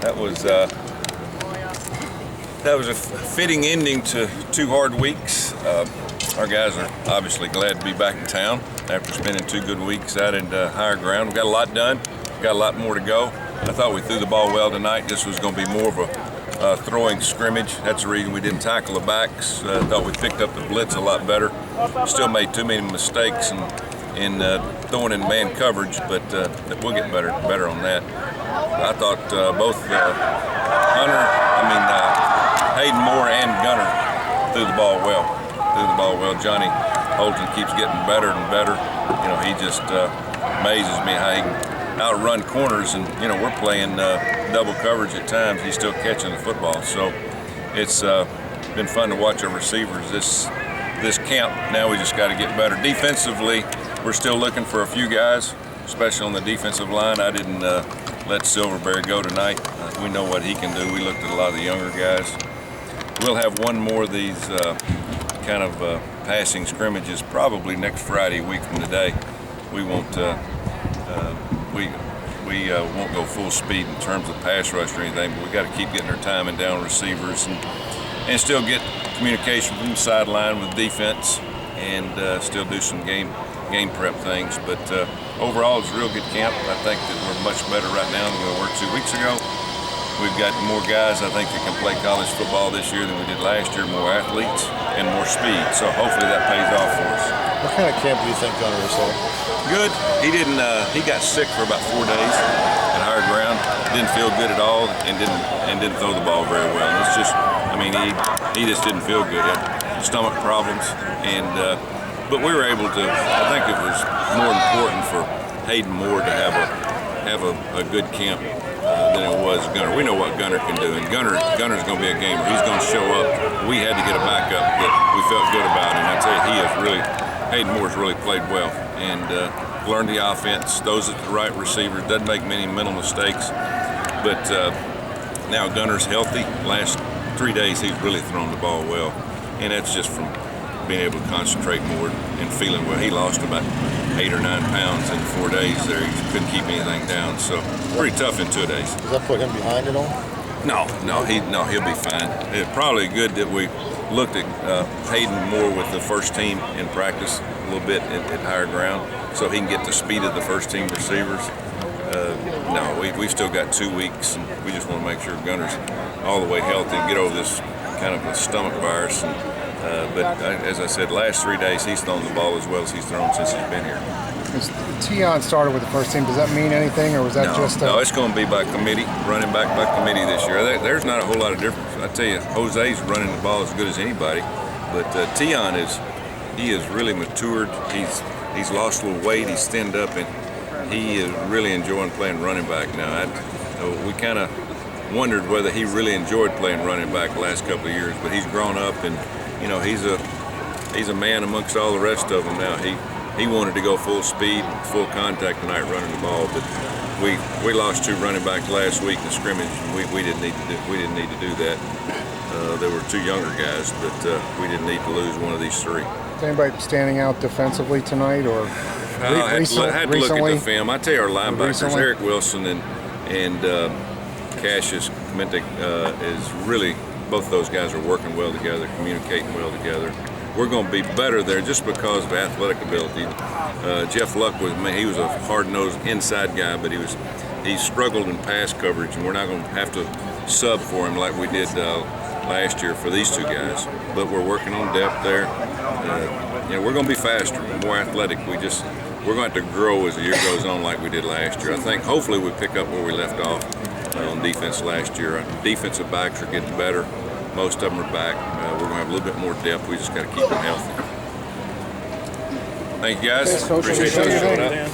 That was a fitting ending to 2 hard weeks. Our guys are obviously glad to be back in town after spending 2 good weeks out in higher ground. We got a lot done, got a lot more to go. I thought we threw the ball well tonight. This was going to be more of a throwing scrimmage. That's the reason we didn't tackle the backs. Thought we picked up the blitz a lot better. Still made too many mistakes in throwing in man coverage, but we'll get better on that. I thought both Hayden Moore and Gunner threw the ball well. Johnny Holton keeps getting better and better. You know, he just amazes me how he can outrun corners, and you know, we're playing double coverage at times. He's still catching the football. So it's been fun to watch our receivers this camp. Now we just got to get better defensively. We're still looking for a few guys, especially on the defensive line. I didn't let Silverberry go tonight. We know what he can do. We looked at a lot of the younger guys. We'll have one more of these kind of passing scrimmages probably next Friday, a week from today. We won't won't go full speed in terms of pass rush or anything, but we got to keep getting our timing down receivers and still get communication from the sideline with defense and still do some game prep things. But overall, it's a real good camp. I think that we're much better right now than we were 2 weeks ago. We've got more guys, I think, that can play college football this year than we did last year, more athletes and more speed. So hopefully that pays off for us. What kind of camp do you think Gunner was on? Good. He got sick for about 4 days at higher ground. Didn't feel good at all and didn't throw the ball very well. And it's just, I mean, he just didn't feel good. He had stomach problems, and but we were able to. I think it was more important for Hayden Moore to have a good camp than it was Gunner. We know what Gunner can do, and Gunner's going to be a gamer. He's going to show up. We had to get a backup that we felt good about, and I tell you, Hayden Moore's really played well and learned the offense. Those at the right receivers, doesn't make many mental mistakes. But now Gunner's healthy. Last 3 days he's really thrown the ball well, and that's just from being able to concentrate more and feeling well. He lost about 8 or 9 pounds in 4 days there. He couldn't keep anything down, so pretty tough in 2 days. Does that put him behind at all? No, he'll be fine. It's probably good that we looked at Hayden Moore with the first team in practice a little bit at higher ground, so he can get the speed of the first team receivers. We've still got 2 weeks, and we just want to make sure Gunner's all the way healthy and get over this kind of a stomach virus. But as I said, last 3 days he's thrown the ball as well as he's thrown since he's been here. Tion started with the first team. Does that mean anything, or was that just No, it's going to be by committee, running back by committee this year. There's not a whole lot of difference. I tell you, Jose's running the ball as good as anybody, but Tion is really matured. He's lost a little weight. He's thinned up, and he is really enjoying playing running back now. We kind of wondered whether he really enjoyed playing running back the last couple of years, but he's grown up, and you know, he's a man amongst all the rest of them now. He wanted to go full speed, full contact tonight running the ball, but we lost 2 running backs last week in the scrimmage, and we didn't need to do that. There were 2 younger guys, but we didn't need to lose one of these 3. Is anybody standing out defensively tonight, or I had to look at the film. I tell you, our linebackers, Eric Wilson and Cassius Clemente, is really. Both of those guys are working well together, communicating well together. We're going to be better there just because of athletic ability. Jeff Luck he was a hard-nosed inside guy, but he struggled in pass coverage, and we're not going to have to sub for him like we did last year for these 2 guys. But we're working on depth there. We're going to be faster, more athletic. We're going to have to grow as the year goes on like we did last year. I think hopefully we pick up where we left off on defense last year. Our defensive backs are getting better. Most of them are back. We're going to have a little bit more depth. We just got to keep them healthy. Thank you, guys. Appreciate you showing up.